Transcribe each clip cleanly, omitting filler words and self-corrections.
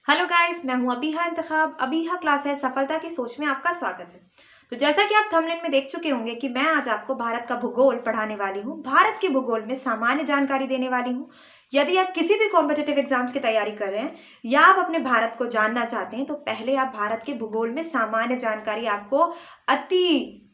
Hello guys, मैं हूं Abiha इंतखाब। Abiha class है सफलता की सोच में आपका स्वागत है। तो जैसा कि आप थंबनेल में देख चुके होंगे कि मैं आज आपको भारत का भूगोल पढ़ाने वाली हूं। भारत के भूगोल में सामान्य जानकारी देने वाली हूं। यदि आप किसी भी कॉम्पिटिटिव एग्जाम्स की तैयारी कर रहे हैं या आप अपने भारत को जानना चाहते हैं तो पहले आप भारत के भूगोल में सामान्य जानकारी आपको अति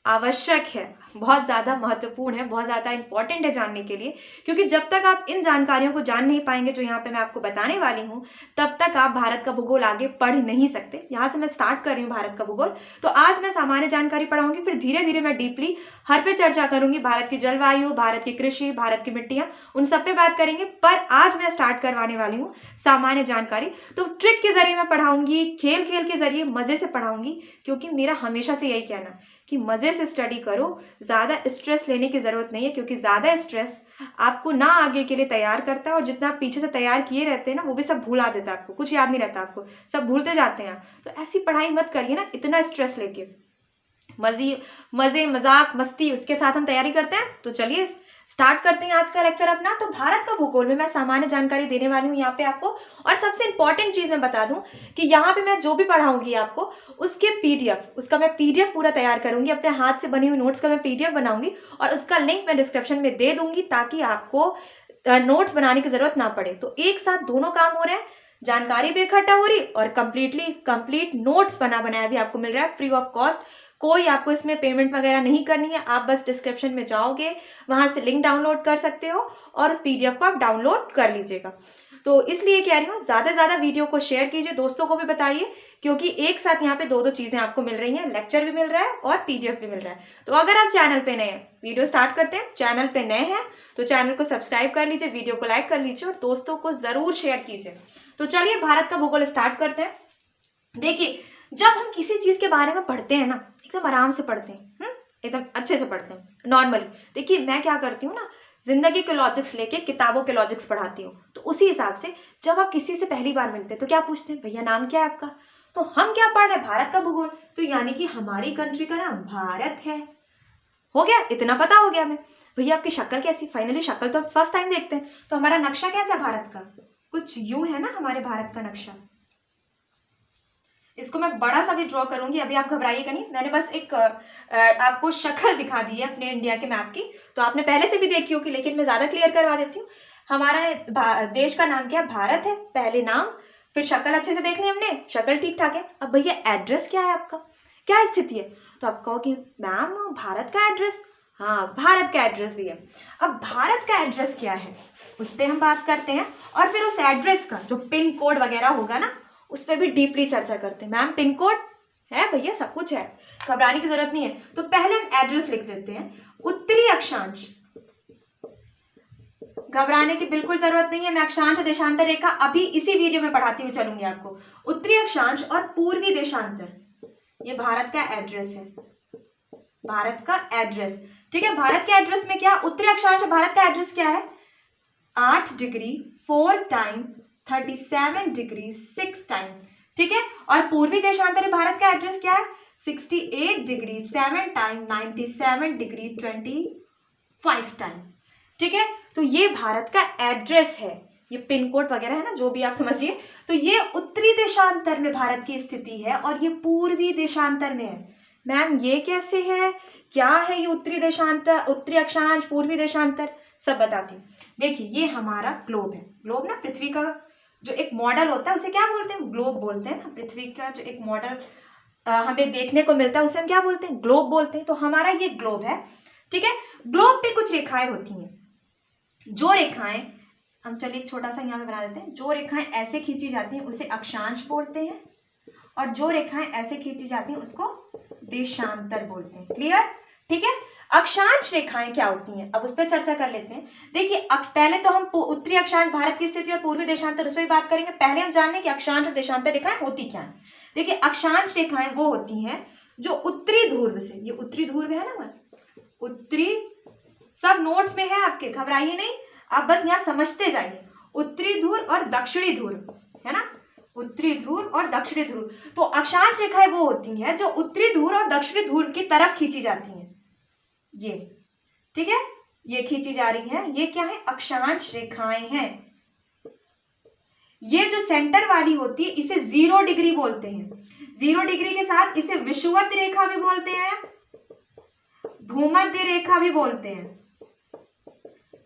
आवश्यक है, बहुत ज़्यादा महत्वपूर्ण है, बहुत ज़्यादा इंपॉर्टेंट है जानने के लिए। क्योंकि जब तक आप इन जानकारियों को जान नहीं पाएंगे जो यहाँ पे मैं आपको बताने वाली हूँ, तब तक आप भारत का भूगोल आगे पढ़ नहीं सकते। यहाँ से मैं स्टार्ट कर रही हूँ भारत का भूगोल। तो आज मैं सामान्य जानकारी पढ़ाऊंगी, फिर धीरे धीरे मैं डीपली हर पे चर्चा करूंगी। भारत की जलवायु, भारत की कृषि, भारत की मिट्टियाँ, उन सब पे बात करेंगे। पर आज मैं स्टार्ट करवाने वाली हूँ सामान्य जानकारी। तो ट्रिक के जरिए मैं पढ़ाऊंगी, खेल खेल के जरिए मजे से पढ़ाऊंगी, क्योंकि मेरा हमेशा से यही कहना है कि मज़े से स्टडी करो, ज़्यादा स्ट्रेस लेने की ज़रूरत नहीं है। क्योंकि ज़्यादा स्ट्रेस आपको ना आगे के लिए तैयार करता है, और जितना आप पीछे से तैयार किए रहते हैं ना, वो भी सब भुला देता है आपको, कुछ याद नहीं रहता आपको, सब भूलते जाते हैं। तो ऐसी पढ़ाई मत करिए ना इतना स्ट्रेस लेके। मज़े मजाक मस्ती उसके साथ हम तैयारी करते हैं। तो चलिए स्टार्ट करते हैं आज का लेक्चर अपना। तो भारत का भूगोल में मैं सामान्य जानकारी देने वाली हूँ यहाँ पे आपको। और सबसे इंपॉर्टेंट चीज़ मैं बता दूँ कि यहाँ पे मैं जो भी पढ़ाऊंगी आपको, उसके पीडीएफ, उसका मैं पीडीएफ पूरा तैयार करूंगी, अपने हाथ से बनी हुई नोट्स का मैं पीडीएफ बनाऊंगी और उसका लिंक मैं डिस्क्रिप्शन में दे दूंगी, ताकि आपको नोट्स बनाने की जरूरत ना पड़े। तो एक साथ दोनों काम हो रहे हैं, जानकारी भी इकट्ठा हो रही और कंप्लीट नोट्स बनाया भी आपको मिल रहा है फ्री ऑफ कॉस्ट। कोई आपको इसमें पेमेंट वगैरह नहीं करनी है। आप बस डिस्क्रिप्शन में जाओगे, वहां से लिंक डाउनलोड कर सकते हो और उस पीडीएफ को आप डाउनलोड कर लीजिएगा। तो इसलिए कह रही हूँ, ज़्यादा से ज़्यादा वीडियो को शेयर कीजिए, दोस्तों को भी बताइए, क्योंकि एक साथ यहाँ पे दो दो चीज़ें आपको मिल रही हैं, लेक्चर भी मिल रहा है और पीडीएफ भी मिल रहा है। तो अगर आप चैनल पे नए हैं, वीडियो स्टार्ट करते हैं, चैनल पे नए हैं तो चैनल को सब्सक्राइब कर लीजिए, वीडियो को लाइक कर लीजिए और दोस्तों को ज़रूर शेयर कीजिए। तो चलिए भारत का भूगोल स्टार्ट करते हैं। देखिए, जब हम किसी चीज़ के बारे में पढ़ते हैं ना, एकदम आराम से पढ़ते हैं, एकदम अच्छे से पढ़ते हैं नॉर्मली। देखिए मैं क्या करती हूँ ना, जिंदगी के लॉजिक्स लेके किताबों के लॉजिक्स पढ़ाती हूँ। तो उसी हिसाब से जब आप किसी से पहली बार मिलते हैं तो क्या पूछते हैं, भैया नाम क्या है आपका? तो हम क्या पढ़ रहे हैं, भारत का भूगोल। तो यानी कि हमारी कंट्री का नाम भारत है। हो गया, इतना पता हो गया हमें। भैया आपकी शक्ल कैसी? फाइनली शक्ल तो फर्स्ट टाइम देखते हैं। तो हमारा नक्शा कैसा है भारत का? कुछ यूं है ना हमारे भारत का नक्शा। इसको मैं बड़ा सा भी ड्रॉ करूंगी, अभी आप घबराइएगा नहीं। मैंने बस एक आपको शक्ल दिखा दी है अपने इंडिया के मैप की। तो आपने पहले से भी देखी होगी, लेकिन मैं ज़्यादा क्लियर करवा देती हूँ। हमारा देश का नाम क्या है? भारत है, पहले नाम, फिर शक्ल अच्छे से देख ली हमने, शक्ल ठीक ठाक है। अब भैया एड्रेस क्या है आपका, क्या स्थिति है? तो आप कहो कि मैम भारत का एड्रेस, हाँ भारत का एड्रेस भी है। अब भारत का एड्रेस क्या है उस पर हम बात करते हैं, और फिर उस एड्रेस का जो पिन कोड वगैरह होगा ना, उस पर भी डीपली चर्चा करते हैं। मैम पिन कोड है भैया, सब कुछ है, घबराने की जरूरत नहीं है। तो पहले हम एड्रेस लिख देते हैं। उत्तरी अक्षांश, घबराने की बिल्कुल जरूरत नहीं है। मैं अक्षांश और देशांतर रेखा अभी इसी वीडियो में पढ़ाती हुई चलूंगी आपको। उत्तरी अक्षांश और पूर्वी देशांतर, ये भारत का एड्रेस है, भारत का एड्रेस। ठीक है, भारत के एड्रेस में क्या, उत्तरी अक्षांश भारत का एड्रेस क्या है? 8 डिग्री 4 टाइम 37 डिग्री 6 टाइम। ठीक है, और पूर्वी देशांतर भारत का एड्रेस क्या है? 68 डिग्री 7 टाइम 97 डिग्री 25 टाइम। ठीक है, तो ये भारत का एड्रेस है, ये पिन कोड वगैरह है ना, जो भी आप समझिए। तो ये उत्तरी देशांतर में भारत की स्थिति है और ये पूर्वी देशांतर में है। मैम ये कैसे है, क्या है ये उत्तरी देशांतर, उत्तरी अक्षांश, पूर्वी देशांतर, सब बताती हूँ। देखिए ये हमारा ग्लोब है। ग्लोब ना पृथ्वी का जो एक मॉडल होता है उसे क्या बोलते हैं? ग्लोब बोलते हैं ना। पृथ्वी का जो एक मॉडल हमें देखने को मिलता है उसे हम क्या बोलते हैं? ग्लोब बोलते हैं। तो हमारा ये ग्लोब है। ठीक है, ग्लोब पे कुछ रेखाएं होती हैं। जो रेखाएं हम, चलिए एक छोटा सा यहाँ पे बना देते हैं। जो रेखाएं ऐसे खींची जाती हैं उसे अक्षांश बोलते हैं, और जो रेखाएं ऐसे खींची जाती हैं उसको देशांतर बोलते हैं। क्लियर? ठीक है, अक्षांश रेखाएं क्या होती हैं, अब उस पर चर्चा कर लेते हैं। देखिए पहले तो हम उत्तरी अक्षांश भारत की स्थिति और पूर्वी देशांतर उस पर भी बात करेंगे। पहले हम जान लें कि अक्षांश और देशांतर रेखाएं होती क्या है। देखिए अक्षांश रेखाएं वो होती हैं जो उत्तरी ध्रुव से, ये उत्तरी ध्रुव है ना, उत्तरी, सब नोट्स में है आपके, घबराइए नहीं, आप बस यहाँ समझते जाइए। उत्तरी ध्रुव और दक्षिणी ध्रुव है ना, उत्तरी ध्रुव और दक्षिणी ध्रुव। तो अक्षांश रेखाएं वो होती हैं जो उत्तरी ध्रुव और दक्षिणी ध्रुव की तरफ खींची जाती हैं। ये ठीक है, ये खींची जा रही है, ये क्या है? अक्षांश रेखाएं हैं। ये जो सेंटर वाली होती है इसे 0 डिग्री बोलते हैं। 0 डिग्री के साथ इसे विषुवत रेखा भी बोलते हैं, भूमध्य रेखा भी बोलते हैं।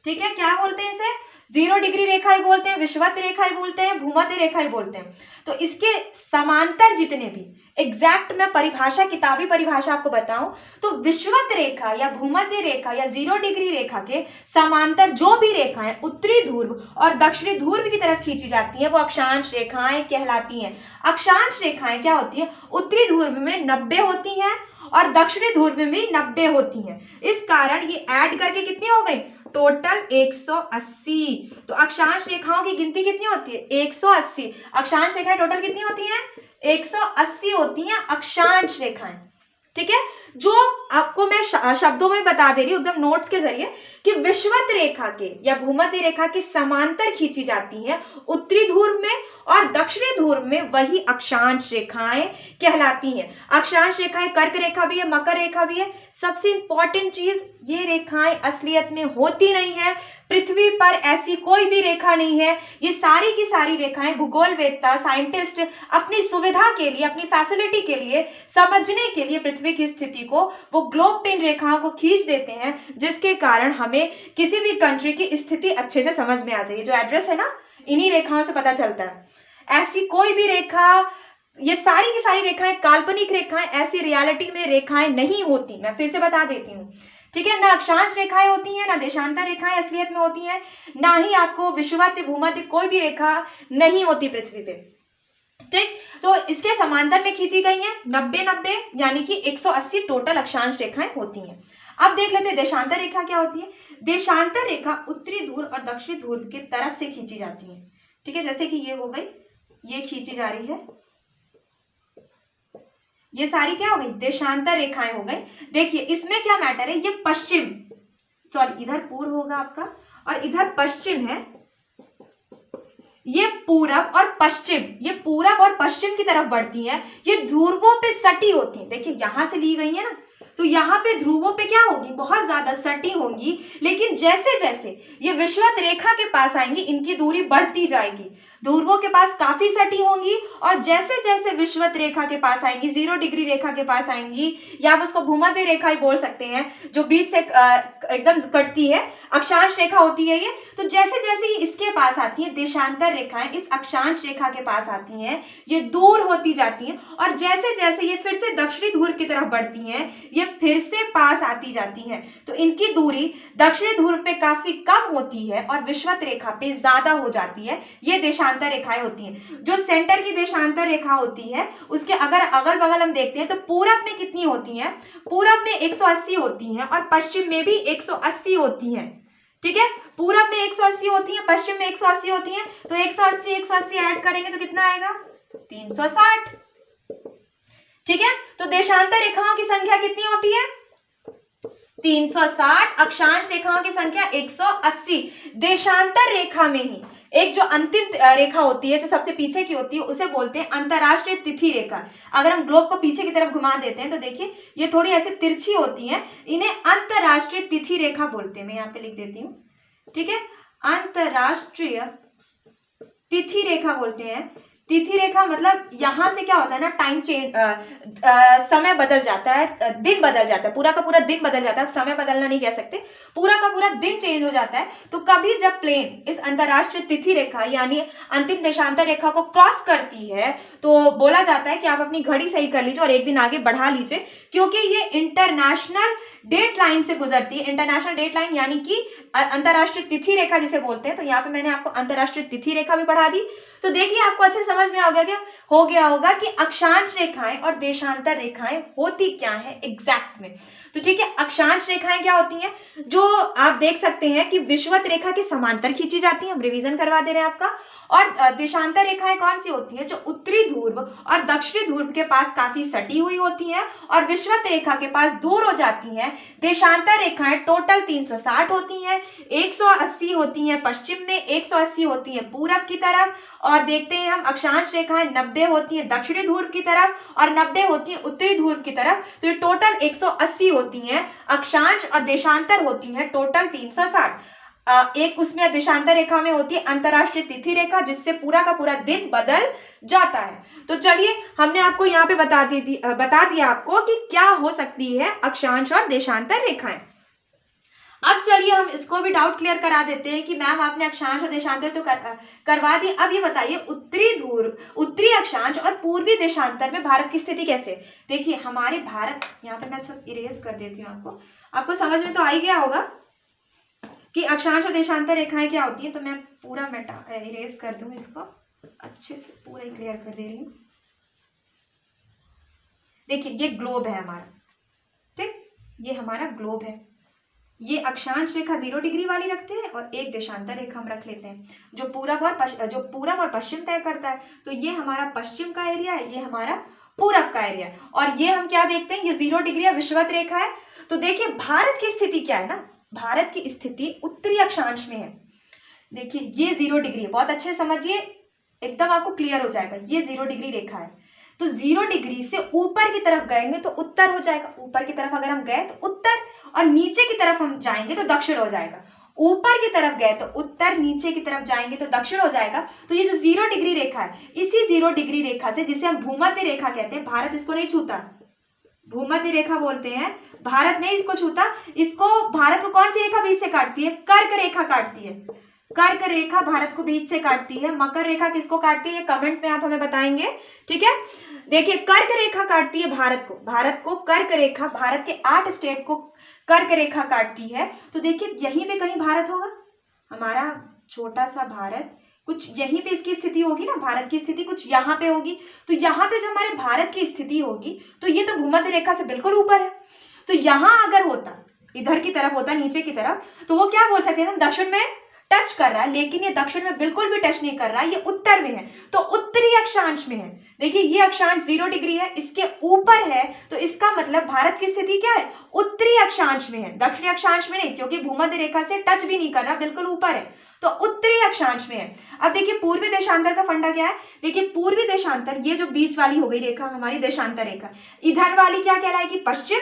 ठीक है, क्या बोलते हैं इसे? 0 डिग्री रेखा ही बोलते हैं, विषुवत रेखा ही बोलते हैं, भूमध्य रेखा ही बोलते हैं। तो इसके समांतर जितने भी एग्जैक्ट मैं परिभाषा, किताबी परिभाषा आपको बताऊं तो विषुवत रेखा या भूमध्य रेखा या 0 डिग्री रेखा के समांतर जो भी रेखाएं उत्तरी ध्रुव और दक्षिणी ध्रुव की तरफ खींची जाती हैं वो अक्षांश रेखाएं कहलाती हैं। अक्षांश रेखाएं क्या होती हैं? उत्तरी ध्रुव में 90 होती हैं और दक्षिणी ध्रुव में भी 90 होती हैं। इस कारण ये ऐड करके कितनी हो गई? टोटल 180। तो अक्षांश रेखाओं की गिनती कितनी होती है? 180। अक्षांश रेखाएं टोटल कितनी होती हैं? 180 होती हैं अक्षांश रेखाएं। ठीक है, जो आपको मैं शब्दों में बता दे रही हूँ एकदम नोट्स के जरिए कि विषुवत रेखा के या भूमध्य रेखा के समांतर खींची जाती है उत्तरी ध्रुव में और दक्षिणी ध्रुव में, वही अक्षांश रेखाएं कहलाती हैं। अक्षांश रेखाएं कर्क रेखा भी है, मकर रेखा भी है। सबसे इंपॉर्टेंट चीज, ये रेखाएं असलियत में होती नहीं है। पृथ्वी पर ऐसी कोई भी रेखा नहीं है। ये सारी की सारी रेखाएं भूगोलवेत्ता, साइंटिस्ट अपनी सुविधा के लिए, अपनी फैसिलिटी के लिए, समझने के लिए पृथ्वी की स्थिति को वो ग्लोब पिन रेखाओं को खींच देते हैं, जिसके कारण हमें किसी भी कंट्री की स्थिति अच्छे से समझ में आ जाएगी। जो एड्रेस है ना, इन्हीं रेखाओं से पता चलता है। ऐसी कोई भी रेखा, ये सारी की सारी रेखाएं काल्पनिक रेखाएं, ऐसी रियलिटी में रेखाएं नहीं होती। मैं फिर से बता देती हूँ। ठीक है, ना अक्षांश रेखाएं होती हैं, ना देशांतर रेखाएं असलियत में होती हैं, ना ही आपको विषुवत, भूमध्य कोई भी रेखा नहीं होती पृथ्वी पे। ठीक, तो इसके समांतर में खींची गई हैं 90-90 यानी कि 180 टोटल अक्षांश रेखाएं होती हैं। अब देख लेते हैं देशांतर रेखा क्या होती है। देशांतर रेखा उत्तरी ध्रुव और दक्षिणी ध्रुव की तरफ से खींची जाती है। ठीक है, जैसे कि ये हो गई, ये खींची जा रही है, ये सारी क्या हो गई? देशांतर रेखाएं हो गई। देखिए इसमें क्या मैटर है, ये पश्चिम, सॉरी इधर पूर्व होगा आपका और इधर पश्चिम है, ये पूरब और पश्चिम, ये पूरब और पश्चिम की तरफ बढ़ती है। ये ध्रुवों पे सटी होती है। देखिए यहां से ली गई है ना, तो यहाँ पे ध्रुवों पे क्या होगी? बहुत ज्यादा सटी होंगी। लेकिन जैसे जैसे ये विषुवत रेखा के पास आएंगी, इनकी दूरी बढ़ती जाएगी। ध्रुवों के पास काफी सटी होंगी और जैसे जैसे विषुवत रेखा के पास आएंगी, 0 डिग्री रेखा के पास आएंगी, या आप उसको भूमध्य रेखा ही बोल सकते हैं, जो बीच से एकदम कटती है, अक्षांश रेखा होती है ये। तो जैसे जैसे ये इसके पास आती है, देशांतर रेखाएं इस अक्षांश रेखा के पास आती हैं, ये दूर होती जाती हैं और जैसे जैसे ये फिर से दक्षिणी ध्रुव की तरफ बढ़ती हैं, ये फिर से पास आती जाती हैं। तो इनकी दूरी दक्षिणी ध्रुव पे काफी कम होती है और विषुवत रेखा पे ज्यादा हो जाती है। ये देशांतर रेखाएं होती हैं। जो सेंटर की देशांतर रेखा होती है, उसके अगर अगल बगल हम देखते हैं तो पूरब में कितनी होती हैं? पूरब में 180 होती हैं और पश्चिम में भी 180 होती हैं। ठीक है, पूरब में 180 होती हैं, पश्चिम में 180 होती हैं। तो 180 ऐड करेंगे तो कितना आएगा? 360। ठीक है, तो देशांतर रेखाओं की संख्या कितनी होती है? 360। अक्षांश रेखाओं की संख्या 180। देशांतर रेखा में ही एक जो अंतिम रेखा होती है, जो सबसे पीछे की होती है, उसे बोलते हैं अंतरराष्ट्रीय तिथि रेखा। अगर हम ग्लोब को पीछे की तरफ घुमा देते हैं तो देखिए ये थोड़ी ऐसे तिरछी होती हैं, इन्हें अंतरराष्ट्रीय तिथि रेखा बोलते हैं। मैं यहाँ पे लिख देती हूँ। ठीक है, अंतरराष्ट्रीय तिथि रेखा बोलते हैं। तिथि रेखा मतलब यहाँ से क्या होता है ना, टाइम चेंज, समय बदल जाता है, दिन बदल जाता है, पूरा का पूरा दिन बदल जाता है। समय बदलना नहीं कह सकते, पूरा का पूरा दिन चेंज हो जाता है। तो कभी जब प्लेन इस अंतरराष्ट्रीय तिथि रेखा यानी अंतिम देशांतर रेखा को क्रॉस करती है तो बोला जाता है कि आप अपनी घड़ी सही कर लीजिए और एक दिन आगे बढ़ा लीजिए, क्योंकि ये इंटरनेशनल डेट लाइन से गुजरती है। इंटरनेशनल डेट लाइन यानी कि अंतरराष्ट्रीय तिथि रेखा जिसे बोलते हैं। तो यहाँ पे मैंने आपको अंतरराष्ट्रीय तिथि रेखा भी बढ़ा दी। तो देखिए आपको अच्छे समझ में आ गया क्या हो गया होगा कि अक्षांश रेखाएं और देशांतर रेखाएं होती क्या है एग्जैक्ट में। तो ठीक है, अक्षांश रेखाएं क्या होती हैं? जो आप देख सकते हैं कि विषुवत रेखा के समांतर खींची जाती हैं। हम रिवीजन करवा दे रहे हैं आपका। और देशांतर रेखाएं कौन सी होती हैं? जो उत्तरी ध्रुव और दक्षिणी ध्रुव के पास काफी सटी हुई होती हैं और विषुवत रेखा के पास दूर हो जाती हैं। देशांतर रेखाएं टोटल 360 होती हैं। 180 होती हैं पश्चिम में, 180 होती हैं पूरब की तरफ, और देखते हैं हम अक्षांश रेखाएं 90 होती हैं दक्षिणी ध्रुव की तरफ और 90 होती हैं उत्तरी ध्रुव की तरफ। तो ये टोटल 180 होती हैं। अक्षांश और देशांतर होती हैं टोटल 360। एक उसमें देशांतर रेखा में होती है अंतरराष्ट्रीय तिथि रेखा, जिससे पूरा का पूरा दिन बदल जाता है। तो चलिए हमने आपको यहाँ पे बता दिया आपको कि क्या हो सकती है अक्षांश और देशांतर रेखाएं। अब चलिए हम इसको भी डाउट क्लियर करा देते हैं कि मैम आपने अक्षांश और देशांतर तो करवा दी, अब ये बताइए उत्तरी अक्षांश और पूर्वी देशांतर में भारत की स्थिति कैसे। देखिए हमारे भारत, यहाँ पे मैं सब इरेज कर देती हूँ, आपको समझ में तो आ ही गया होगा कि अक्षांश और देशांतर रेखाएं क्या होती है। तो मैं पूरा इरेज कर दूं, इसको अच्छे से पूरा ही क्लियर कर दे रही हूँ। देखिए ये ग्लोब है हमारा, ठीक, ये हमारा ग्लोब है। ये अक्षांश रेखा 0 डिग्री वाली रखते हैं और एक देशांतर रेखा हम रख लेते हैं जो पूरब और पश्चिम तय करता है। तो ये हमारा पश्चिम का एरिया है, ये हमारा पूरब का एरिया है। और ये हम क्या देखते हैं, ये 0 डिग्री विषुवत रेखा है। तो देखिए भारत की स्थिति क्या है ना, भारत की स्थिति उत्तरी अक्षांश में है। देखिए ये 0 डिग्री है, बहुत अच्छे समझिए, एकदम आपको क्लियर हो जाएगा। ये 0 डिग्री रेखा है, तो 0 डिग्री से ऊपर की तरफ गएंगे तो उत्तर हो जाएगा। ऊपर की तरफ अगर हम गए तो उत्तर, और नीचे की तरफ हम जाएंगे तो दक्षिण हो जाएगा। ऊपर की तरफ गए तो उत्तर, नीचे की तरफ जाएंगे तो दक्षिण हो जाएगा। तो ये जो 0 डिग्री रेखा है, इसी 0 डिग्री रेखा से, जिसे हम भूमध्य रेखा कहते हैं, भारत इसको नहीं छूता, भूमध्य रेखा बोलते हैं, भारत नहीं इसको छूता। इसको, भारत को कौन सी रेखा बीच से काटती है, कर्क रेखा काटती है। कर्क रेखा भारत को बीच से काटती है। मकर रेखा किसको काटती है, कमेंट में आप हमें बताएंगे, ठीक है। देखिए कर्क रेखा काटती है भारत को कर्क रेखा, भारत के 8 स्टेट को कर्क रेखा काटती है। तो देखिए यहीं पे कहीं भारत होगा, हमारा छोटा सा भारत, कुछ यहीं पे इसकी स्थिति होगी ना, भारत की स्थिति कुछ यहाँ पे होगी। तो यहाँ पे जो हमारे भारत की स्थिति होगी, तो ये तो भूमध्य रेखा से बिल्कुल ऊपर है। तो यहाँ अगर होता, इधर की तरफ होता, नीचे की तरफ, तो वो क्या बोल सकते हैं हम, दक्षिण में टच कर रहा है। लेकिन ये दक्षिण में बिल्कुल भी टच नहीं कर रहा है, ये उत्तर में है, तो उत्तरी अक्षांश में है। देखिए ये अक्षांश 0 डिग्री है, इसके ऊपर है, तो इसका मतलब भारत की स्थिति क्या है, उत्तरी अक्षांश में है, दक्षिणी अक्षांश में नहीं, क्योंकि भूमध्य रेखा से टच भी नहीं कर रहा, बिल्कुल ऊपर है, तो उत्तरी अक्षांश में है। अब देखिए पूर्वी देशांतर का फंडा क्या है। देखिए पूर्वी देशांतर, ये जो बीच वाली हो गई रेखा हमारी देशांतर रेखा, इधर वाली क्या कहलाएगी, पश्चिम,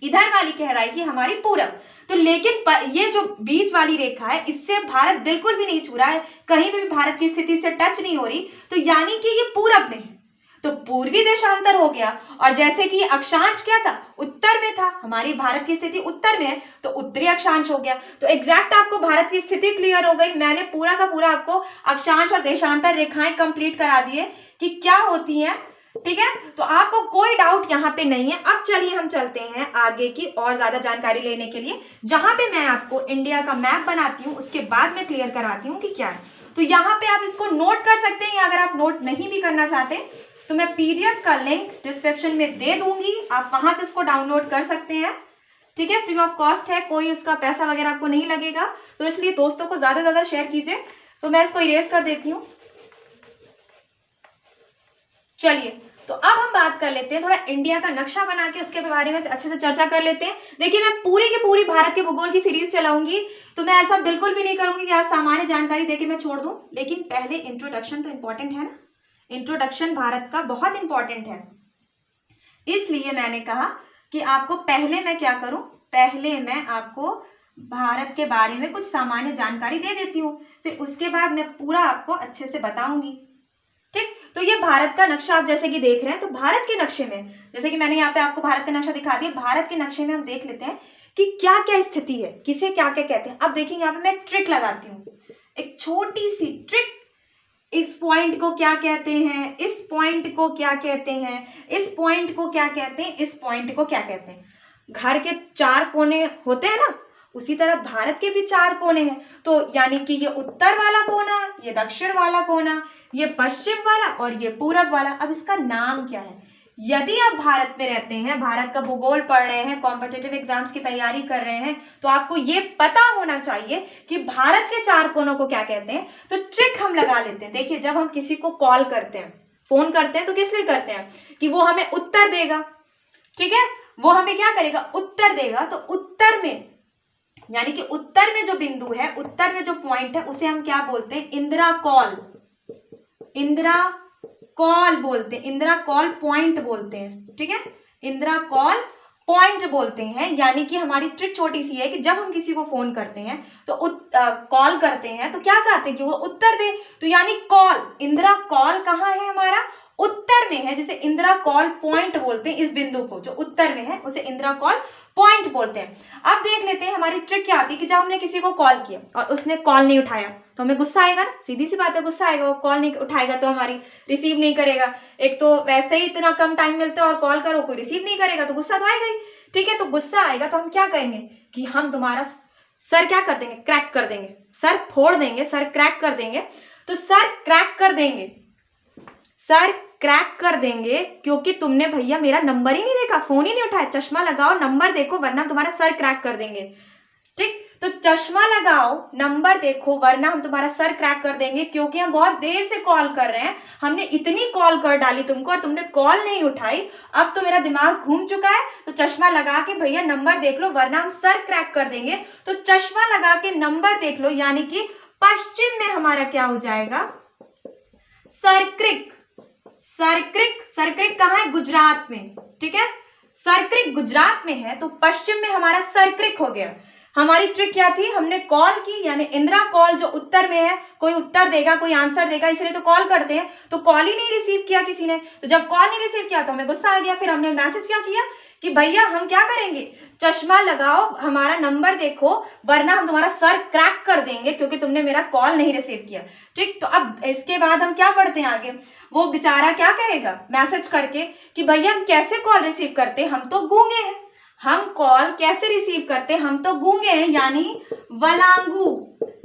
इधर वाली कहलाएगी हमारी पूरब। तो लेकिन ये जो बीच वाली रेखा है, इससे भारत बिल्कुल भी नहीं छू रहा है, कहीं भी भारत की स्थिति से टच नहीं हो रही, तो यानी कि ये पूरब में है, तो पूर्वी देशांतर हो गया। और जैसे कि अक्षांश क्या था, उत्तर में था, हमारी भारत की स्थिति उत्तर में है, तो उत्तरी अक्षांश हो गया। तो एग्जैक्ट आपको भारत की स्थिति क्लियर हो गई। मैंने पूरा का पूरा आपको अक्षांश और देशांतर रेखाएं कंप्लीट करा दिए कि क्या होती हैं, ठीक है। तो आपको कोई डाउट यहाँ पे नहीं है। अब चलिए हम चलते हैं आगे की और ज्यादा जानकारी लेने के लिए, जहां पे मैं आपको इंडिया का मैप बनाती हूँ, उसके बाद में क्लियर कराती हूँ कि क्या है। तो यहाँ पे आप इसको नोट कर सकते हैं, या अगर आप नोट नहीं भी करना चाहते तो मैं PDF का लिंक डिस्क्रिप्शन में दे दूंगी, आप वहां से इसको डाउनलोड कर सकते हैं, ठीक है। फ्री ऑफ कॉस्ट है, कोई उसका पैसा वगैरह आपको नहीं लगेगा, तो इसलिए दोस्तों को ज्यादा से ज्यादा शेयर कीजिए। तो मैं इसको इरेज कर देती हूँ। चलिए तो अब हम बात कर लेते हैं, थोड़ा इंडिया का नक्शा बना के उसके बारे में अच्छे से चर्चा कर लेते हैं। देखिए मैं पूरी की पूरी भारत के भूगोल की सीरीज चलाऊंगी, तो मैं ऐसा बिल्कुल भी नहीं करूंगी कि आज सामान्य जानकारी देके मैं छोड़ दूं, लेकिन पहले इंट्रोडक्शन तो इंपॉर्टेंट है ना, इंट्रोडक्शन भारत का बहुत इंपॉर्टेंट है। इसलिए मैंने कहा कि आपको पहले मैं क्या करूं, पहले मैं आपको भारत के बारे में कुछ सामान्य जानकारी दे देती हूँ, फिर उसके बाद मैं पूरा आपको अच्छे से बताऊंगी, ठीक। तो ये भारत का नक्शा आप जैसे कि देख रहे हैं, तो भारत के नक्शे में, जैसे कि मैंने यहाँ पे आपको भारत का नक्शा दिखा दिया, भारत के नक्शे में हम देख लेते हैं कि क्या क्या स्थिति है, किसे क्या क्या कहते हैं। अब देखिए यहाँ पे मैं ट्रिक लगाती हूँ, एक छोटी सी ट्रिक, इस पॉइंट को क्या कहते हैं, इस पॉइंट को क्या कहते हैं, इस पॉइंट को क्या कहते हैं, इस पॉइंट को क्या कहते हैं। घर के 4 कोने होते हैं ना, उसी तरह भारत के भी 4 कोने हैं, तो यानी कि ये उत्तर वाला कोना, ये दक्षिण वाला कोना, ये पश्चिम वाला और ये पूरब वाला। अब इसका नाम क्या है। यदि आप भारत में रहते हैं, भारत का भूगोल पढ़ रहे हैं, कॉम्पिटिटिव एग्जाम्स की तैयारी कर रहे हैं, तो आपको ये पता होना चाहिए कि भारत के 4 कोनों को क्या कहते हैं। तो ट्रिक हम लगा लेते हैं। देखिए जब हम किसी को कॉल करते हैं, फोन करते हैं, तो किस लिए करते हैं कि वो हमें उत्तर देगा, ठीक है, वो हमें क्या करेगा, उत्तर देगा। तो उत्तर में, यानी कि उत्तर में जो बिंदु है, उत्तर में जो पॉइंट है, उसे हम क्या बोलते हैं, इंदिरा कॉल, इंदिरा कॉल बोलते हैं, इंदिरा कॉल पॉइंट बोलते हैं, ठीक है, इंदिरा कॉल पॉइंट बोलते हैं। यानी कि हमारी ट्रिक छोटी सी है कि जब हम किसी को फोन करते हैं तो कॉल करते हैं तो क्या चाहते हैं कि वो उत्तर दे। तो यानी कॉल, इंदिरा कॉल कहाँ है हमारा, उत्तर में है, जिसे इंदिरा कॉल पॉइंट बोलते हैं। इस बिंदु को जो उत्तर में है उसे इंदिरा कॉल पॉइंट बोलते हैं। अब देख लेते हैं हमारी ट्रिक क्या आती है कि जब हमने किसी को कॉल किया और उसने कॉल नहीं उठाया तो हमें गुस्सा आएगा ना, सीधी सी बात है, गुस्सा आएगा। वो कॉल नहीं उठाएगा तो हमारी रिसीव नहीं करेगा। एक तो वैसे ही इतना कम टाइम मिलता है और कॉल करो कोई रिसीव नहीं करेगा तो गुस्सा तो आएगा ही। ठीक है, तो गुस्सा आएगा तो हम क्या करेंगे कि हम तुम्हारा सर क्या कर देंगे, क्रैक कर देंगे, सर फोड़ देंगे, सर क्रैक कर देंगे। तो सर क्रैक कर देंगे, सर क्रैक कर देंगे क्योंकि तुमने भैया मेरा नंबर ही नहीं देखा, फोन ही नहीं उठाया। चश्मा लगाओ, नंबर देखो, वरना हम तुम्हारा सर क्रैक कर देंगे। ठीक, तो चश्मा लगाओ, नंबर देखो, वरना हम तुम्हारा सर क्रैक कर देंगे, क्योंकि हम बहुत देर से कॉल कर रहे हैं, हमने इतनी कॉल कर डाली तुमको और तुमने कॉल नहीं उठाई। अब तो मेरा दिमाग घूम चुका है, तो चश्मा लगा के भैया नंबर देख लो, वरना हम सर क्रैक कर देंगे। तो चश्मा लगा के नंबर देख लो, यानी कि पश्चिम में हमारा क्या हो जाएगा, सरक्रिक। सरक्रिक, सरक्रिक कहाँ है, गुजरात में। ठीक है, सरक्रिक गुजरात में है, तो पश्चिम में हमारा सरक्रिक हो गया। हमारी ट्रिक क्या थी, हमने कॉल की, यानी इंदिरा कॉल जो उत्तर में है, कोई उत्तर देगा, कोई आंसर देगा, इसलिए तो कॉल करते हैं। तो कॉल ही नहीं रिसीव किया किसी ने, तो जब कॉल नहीं रिसीव किया तो हमें गुस्सा आ गया। फिर हमने मैसेज क्या किया कि भैया हम क्या करेंगे, चश्मा लगाओ, हमारा नंबर देखो, वरना हम तुम्हारा सर क्रैक कर देंगे क्योंकि तुमने मेरा कॉल नहीं रिसीव किया। ठीक, तो अब इसके बाद हम क्या पढ़ते हैं आगे, वो बेचारा क्या कहेगा मैसेज करके कि भैया हम कैसे कॉल रिसीव करते, हम तो गूंगे हैं, हम कॉल कैसे रिसीव करते, हम तो गूंगे हैं, यानी वलांगू।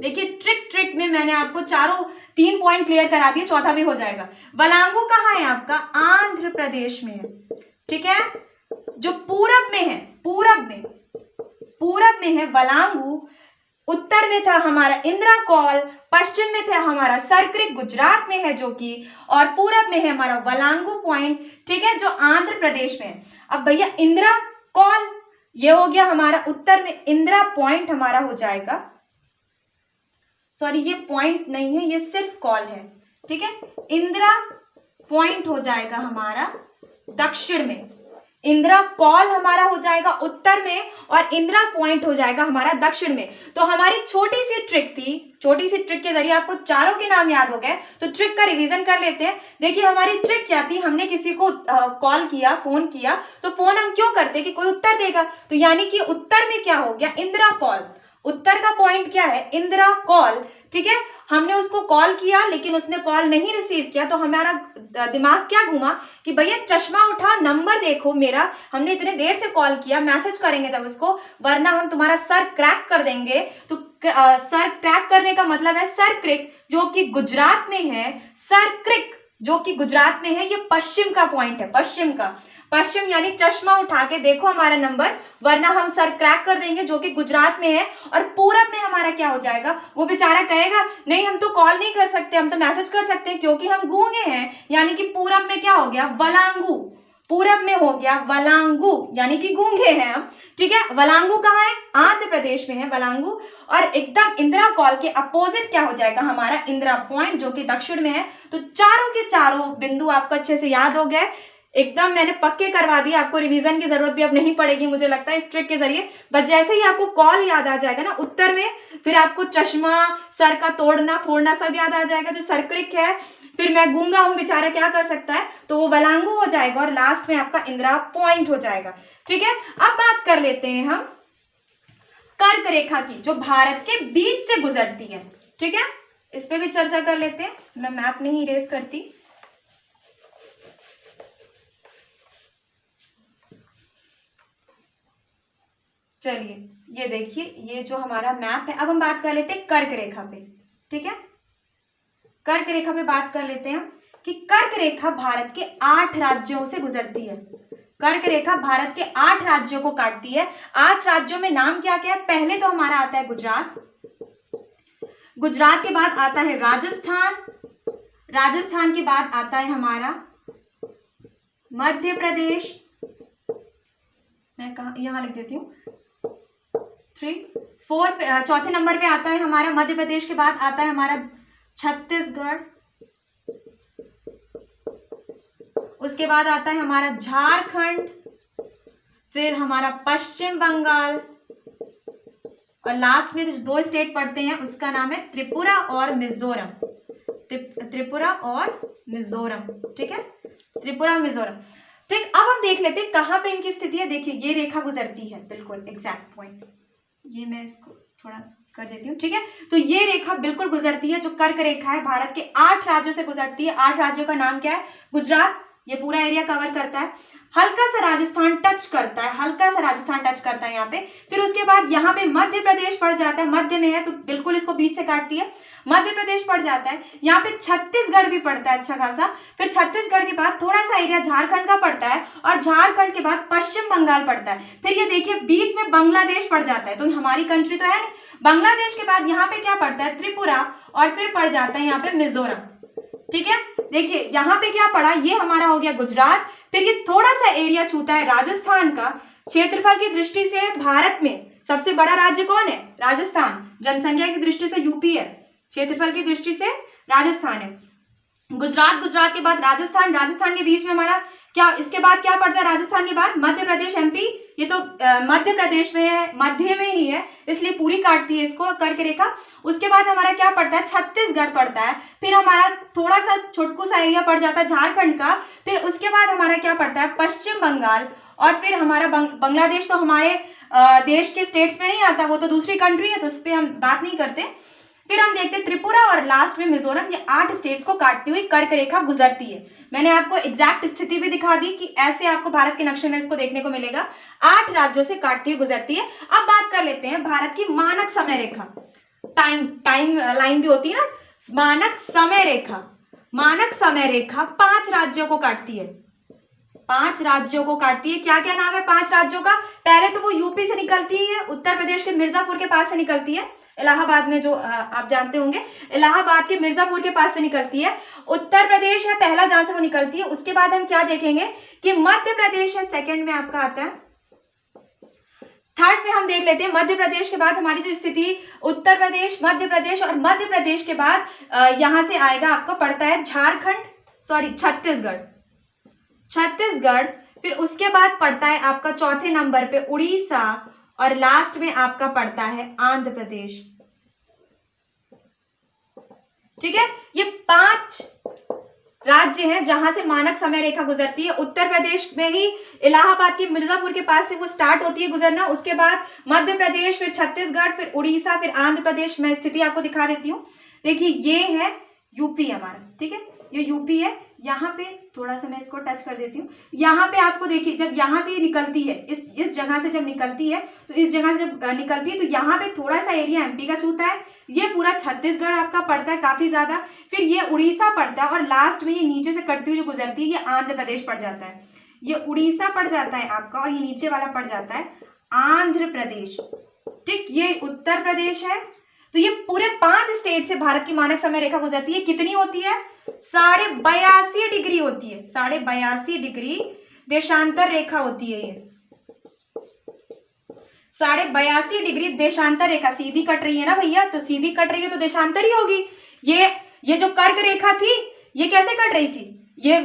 देखिए ट्रिक में मैंने आपको चारों 3 पॉइंट क्लियर करा दिए, चौथा भी हो जाएगा। वलांगू कहाँ है आपका, आंध्र प्रदेश में है। ठीक है, जो पूरब में है, पूरब में है वलांगू, उत्तर में था हमारा इंदिरा कॉल, पश्चिम में था हमारा सरक्रिक गुजरात में है जो कि, और पूरब में है हमारा वलांगू पॉइंट। ठीक है, जो आंध्र प्रदेश में है। अब भैया इंदिरा कॉल ये हो गया हमारा उत्तर में, इंदिरा पॉइंट हमारा हो जाएगा, सॉरी ये पॉइंट नहीं है, ये सिर्फ कॉल है। ठीक है, इंदिरा पॉइंट हो जाएगा हमारा दक्षिण में, इंदिरा कॉल हमारा हो जाएगा उत्तर में और इंदिरा पॉइंट हो जाएगा हमारा दक्षिण में। तो हमारी छोटी सी ट्रिक थी, छोटी सी ट्रिक के जरिए आपको चारों के नाम याद हो गए, तो ट्रिक का रिवीजन कर लेते हैं। देखिए हमारी ट्रिक क्या थी, हमने किसी को कॉल किया, फोन किया, तो फोन हम क्यों करते कि कोई उत्तर देगा, तो यानी कि उत्तर में क्या हो गया, इंदिरा कॉल। उत्तर का पॉइंट क्या है, इंदिरा कॉल। ठीक है, हमने उसको कॉल किया लेकिन उसने कॉल नहीं रिसीव किया, तो हमारा दिमाग क्या घूमा कि भैया चश्मा उठा, नंबर देखो मेरा, हमने इतने देर से कॉल किया, मैसेज करेंगे जब उसको, वरना हम तुम्हारा सर क्रैक कर देंगे। तो सर क्रैक करने का मतलब है सरक्रिक, जो कि गुजरात में है, सरक्रिक जो कि गुजरात में है, ये पश्चिम का पॉइंट है, पश्चिम का, पश्चिम यानी चश्मा उठा के देखो हमारा नंबर, वरना हम सर क्रैक कर देंगे, जो कि गुजरात में है। और पूरब में हमारा क्या हो जाएगा, वो बेचारा कहेगा नहीं हम तो कॉल नहीं कर सकते, हम तो मैसेज कर सकते हैं क्योंकि हम गूंगे हैं, यानी कि पूरब में क्या हो गया, वलांगू। पूरब में हो गया वलांगू, यानी कि गूंगे हैं हम। ठीक है, वलांगू कहाँ है, आंध्र प्रदेश में है वलांगू। और एकदम इंदिरा कॉल के अपोजिट क्या हो जाएगा हमारा, इंदिरा पॉइंट, जो कि दक्षिण में है। तो चारों के चारों बिंदु आपको अच्छे से याद हो गए, एकदम मैंने पक्के करवा दिया, आपको रिवीजन की जरूरत भी अब नहीं पड़ेगी मुझे लगता है इस ट्रिक के जरिए। बस जैसे ही आपको कॉल याद आ जाएगा ना उत्तर में, फिर आपको चश्मा, सर का तोड़ना फोड़ना सब याद आ जाएगा, जो सरक्रिक है, फिर मैं गूंगा हूं बेचारा क्या कर सकता है, तो वो वलांगू हो जाएगा, और लास्ट में आपका इंदिरा पॉइंट हो जाएगा। ठीक है, अब बात कर लेते हैं हम कर्क रेखा की, जो भारत के बीच से गुजरती है। ठीक है, इस पे भी चर्चा कर लेते हैं, मैं मैप नहीं इरेज करती। चलिए ये देखिए, ये जो हमारा मैप है, अब हम बात कर लेते हैं कर्क रेखा पे। ठीक है, कर्क रेखा पे बात कर लेते हैं कि कर्क रेखा भारत के 8 राज्यों से गुजरती है। कर्क रेखा भारत के 8 राज्यों को काटती है। 8 राज्यों में नाम क्या क्या है, पहले तो हमारा आता है गुजरात, गुजरात के बाद आता है राजस्थान, राजस्थान के बाद आता है हमारा मध्य प्रदेश, मैं कहा यहां लिख देती हूँ 3 4, चौथे नंबर पे आता है हमारा मध्य प्रदेश के बाद आता है हमारा छत्तीसगढ़, उसके बाद आता है हमारा झारखंड, फिर हमारा पश्चिम बंगाल, और लास्ट में जो 2 स्टेट पड़ते हैं उसका नाम है त्रिपुरा और मिजोरम। त्रिपुरा और मिजोरम, ठीक है, त्रिपुरा मिजोरम। ठीक, अब हम देख लेते हैं कहाँ पे इनकी स्थिति है। देखिए ये रेखा गुजरती है, बिल्कुल एग्जैक्ट पॉइंट, ये मैं इसको थोड़ा कर देती हूँ, ठीक है। तो ये रेखा बिल्कुल गुजरती है, जो कर्क रेखा है, भारत के 8 राज्यों से गुजरती है। 8 राज्यों का नाम क्या है? गुजरात, ये पूरा एरिया कवर करता है। हल्का सा राजस्थान टच करता है, हल्का सा राजस्थान टच करता है यहाँ पे। फिर उसके बाद यहाँ पे मध्य प्रदेश पड़ जाता है, मध्य में है तो बिल्कुल इसको बीच से काटती है, मध्य प्रदेश पड़ जाता है। यहाँ पे छत्तीसगढ़ भी पड़ता है अच्छा खासा। फिर छत्तीसगढ़ के बाद थोड़ा सा एरिया झारखंड का पड़ता है, और झारखंड के बाद पश्चिम बंगाल पड़ता है। फिर ये देखिए बीच में बांग्लादेश पड़ जाता है, तो हमारी कंट्री तो है नहीं। बांग्लादेश के बाद यहाँ पे क्या पड़ता है? त्रिपुरा, और फिर पड़ जाता है यहाँ पे मिजोरम, ठीक है। देखिए यहाँ पे क्या पड़ा, ये हमारा हो गया गुजरात। फिर ये थोड़ा सा एरिया छूता है राजस्थान का। क्षेत्रफल की दृष्टि से भारत में सबसे बड़ा राज्य कौन है? राजस्थान। जनसंख्या की दृष्टि से यूपी है, क्षेत्रफल की दृष्टि से राजस्थान है। गुजरात, गुजरात के बाद राजस्थान, राजस्थान के बीच में हमारा क्या, इसके बाद क्या पड़ता है? राजस्थान के बाद मध्य प्रदेश, एमपी। ये तो मध्य प्रदेश में है, मध्य में ही है, इसलिए पूरी काटती है इसको कर्क रेखा। उसके बाद हमारा क्या पड़ता है? छत्तीसगढ़ पड़ता है। फिर हमारा थोड़ा सा छोटकू सा एरिया पड़ जाता है झारखंड का। फिर उसके बाद हमारा क्या पड़ता है? पश्चिम बंगाल। और फिर हमारा बांग्लादेश तो हमारे देश के स्टेट्स में नहीं आता, वो तो दूसरी कंट्री है, तो उस पर हम बात नहीं करते। फिर हम देखते हैं त्रिपुरा और लास्ट में मिजोरम। ये 8 स्टेट्स को काटती हुई कर्क रेखा गुजरती है। मैंने आपको एग्जैक्ट स्थिति भी दिखा दी कि ऐसे आपको भारत के नक्शे में इसको देखने को मिलेगा। 8 राज्यों से काटती हुई गुजरती है। अब बात कर लेते हैं भारत की मानक समय रेखा, टाइम लाइन भी होती है ना, मानक समय रेखा। मानक समय रेखा 5 राज्यों को काटती है, 5 राज्यों को काटती है। क्या क्या नाम है 5 राज्यों का? पहले तो वो यूपी से निकलती है, उत्तर प्रदेश के मिर्जापुर के पास से निकलती है, इलाहाबाद में, जो आप जानते होंगे, इलाहाबाद के मिर्जापुर के पास से निकलती है। उत्तर प्रदेश है पहला जहां से वो निकलती है। उसके बाद हम क्या देखेंगे कि मध्य प्रदेश है, सेकंड में आपका आता है। थर्ड में हम देख लेते हैं मध्य प्रदेश के बाद हमारी जो स्थिति, उत्तर प्रदेश, मध्य प्रदेश, और मध्य प्रदेश के बाद यहां से आएगा आपका पड़ता है झारखंड, सॉरी छत्तीसगढ़, छत्तीसगढ़। फिर उसके बाद पड़ता है आपका चौथे नंबर पे उड़ीसा, और लास्ट में आपका पड़ता है आंध्र प्रदेश, ठीक है। ये 5 राज्य हैं जहां से मानक समय रेखा गुजरती है। उत्तर प्रदेश में ही इलाहाबाद के मिर्जापुर के पास से वो स्टार्ट होती है गुजरना। उसके बाद मध्य प्रदेश, फिर छत्तीसगढ़, फिर उड़ीसा, फिर आंध्र प्रदेश। मैं स्थिति आपको दिखा देती हूँ। देखिए ये है यूपी हमारा, ठीक है, ये यूपी है। यहाँ पे थोड़ा सा मैं इसको टच कर देती हूँ। यहाँ पे आपको देखिए जब यहाँ से ये निकलती है, इस जगह से जब निकलती है, तो इस जगह से जब निकलती है तो यहाँ पे थोड़ा सा एरिया एमपी का छूता है। ये पूरा छत्तीसगढ़ आपका पड़ता है काफी ज्यादा। फिर ये उड़ीसा पड़ता है, और लास्ट में ये नीचे से कटती हुई जो गुजरती है ये आंध्र प्रदेश पड़ जाता है। ये उड़ीसा पड़ जाता है आपका, और ये नीचे वाला पड़ जाता है आंध्र प्रदेश, ठीक। ये उत्तर प्रदेश है। तो ये पूरे 5 स्टेट से भारत की मानक समय रेखा गुजरती है। कितनी होती है? 82.5 डिग्री होती है, 82.5 डिग्री देशांतर रेखा होती है। ये 82.5 डिग्री देशांतर रेखा, सीधी कट रही है ना भैया, तो सीधी कट रही है तो देशांतर ही होगी। ये जो कर्क रेखा थी ये कैसे कट रही थी? ये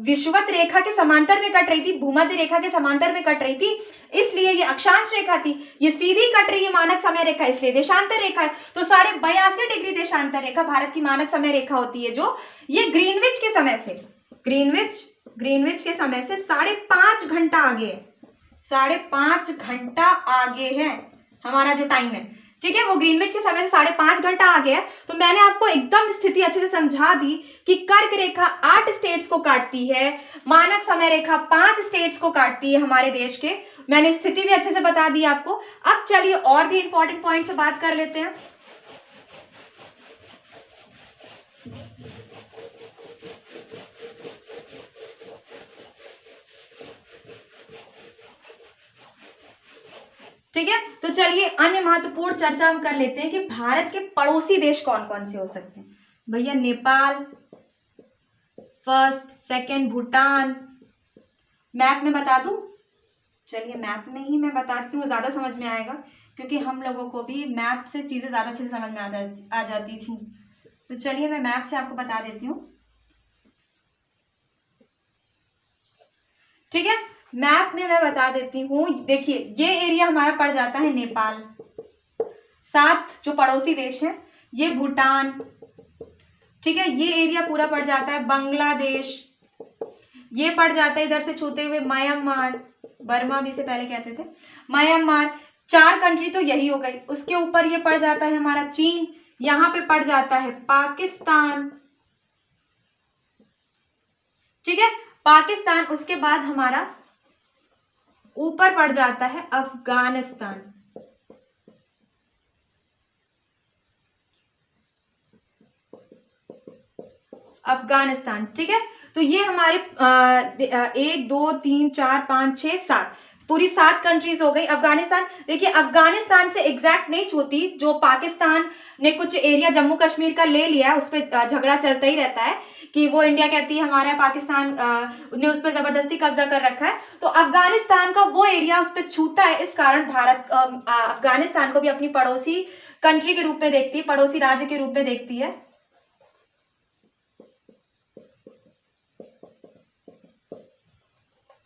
विषुवत रेखा के समांतर में कट रही थी, भूमध्य रेखा के समांतर में कट रही थी, इसलिए ये अक्षांश रेखा थी। ये सीधी कट रही है मानक समय रेखा, इसलिए देशांतर रेखा है। तो 82.5 डिग्री देशांतर रेखा भारत की मानक समय रेखा होती है, जो ये ग्रीनविच के समय से, ग्रीनविच के समय से 5.5 घंटा आगे है, 5.5 घंटा आगे है हमारा जो टाइम है, ठीक है। वो ग्रीनविच के समय से 5.5 घंटा आगे है। तो मैंने आपको एकदम स्थिति अच्छे से समझा दी कि कर्क रेखा 8 स्टेट्स को काटती है, मानक समय रेखा 5 स्टेट्स को काटती है हमारे देश के। मैंने स्थिति भी अच्छे से बता दी आपको। अब चलिए और भी इंपॉर्टेंट पॉइंट्स पे बात कर लेते हैं। ठीक है, तो चलिए अन्य महत्वपूर्ण चर्चा हम कर लेते हैं कि भारत के पड़ोसी देश कौन कौन से हो सकते हैं। भैया Nepal first, second Bhutan. Map में बता दूं? चलिए मैप में ही मैं बताती हूँ, ज्यादा समझ में आएगा, क्योंकि हम लोगों को भी मैप से चीजें ज्यादा अच्छे से समझ में आ जाती थी। तो चलिए मैं मैप से आपको बता देती हूँ, ठीक है। मैप में मैं बता देती हूँ, देखिए ये एरिया हमारा पड़ जाता है नेपाल, साथ जो पड़ोसी देश हैं ये भूटान, ठीक है, ये एरिया पूरा पड़ जाता है बांग्लादेश, ये पड़ जाता है इधर से छूते हुए म्यांमार, बर्मा भी से पहले कहते थे, म्यांमार, 4 कंट्री तो यही हो गई। उसके ऊपर ये पड़ जाता है हमारा चीन, यहाँ पे पड़ जाता है पाकिस्तान, ठीक है, पाकिस्तान। उसके बाद हमारा ऊपर पड़ जाता है अफगानिस्तान, अफगानिस्तान, ठीक है। तो ये हमारे 1 2 3 4 5 6 7 पूरी 7 कंट्रीज हो गई। अफगानिस्तान, देखिए अफगानिस्तान से एग्जैक्ट नहीं छूती, जो पाकिस्तान ने कुछ एरिया जम्मू कश्मीर का ले लिया है, उस पर झगड़ा चलता ही रहता है कि वो इंडिया कहती है हमारा, पाकिस्तान ने उस पर जबरदस्ती कब्जा कर रखा है। तो अफगानिस्तान का वो एरिया उस पर छूता है, इस कारण भारत अफगानिस्तान को भी अपनी पड़ोसी कंट्री के रूप में देखती है, पड़ोसी राज्य के रूप में देखती है।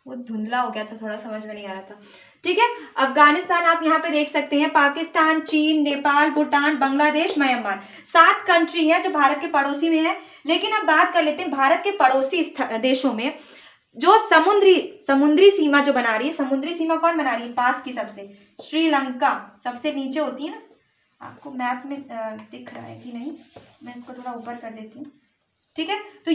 वो धुंधला हो गया था, थोड़ा समझ में नहीं आ रहा था, ठीक है। अफगानिस्तान आप यहाँ पे देख सकते हैं, पाकिस्तान, चीन, नेपाल, भूटान, बांग्लादेश, म्यांमार, 7 कंट्री है जो भारत के पड़ोसी में है। लेकिन अब बात कर लेते हैं भारत के पड़ोसी देशों में जो समुद्री सीमा जो बना रही है। समुद्री सीमा कौन बना रही है? पास की सबसे श्रीलंका सबसे नीचे होती है ना, आपको मैप में दिख रहा है कि नहीं, मैं इसको थोड़ा ऊपर कर देती हूँ, ठीक है। तो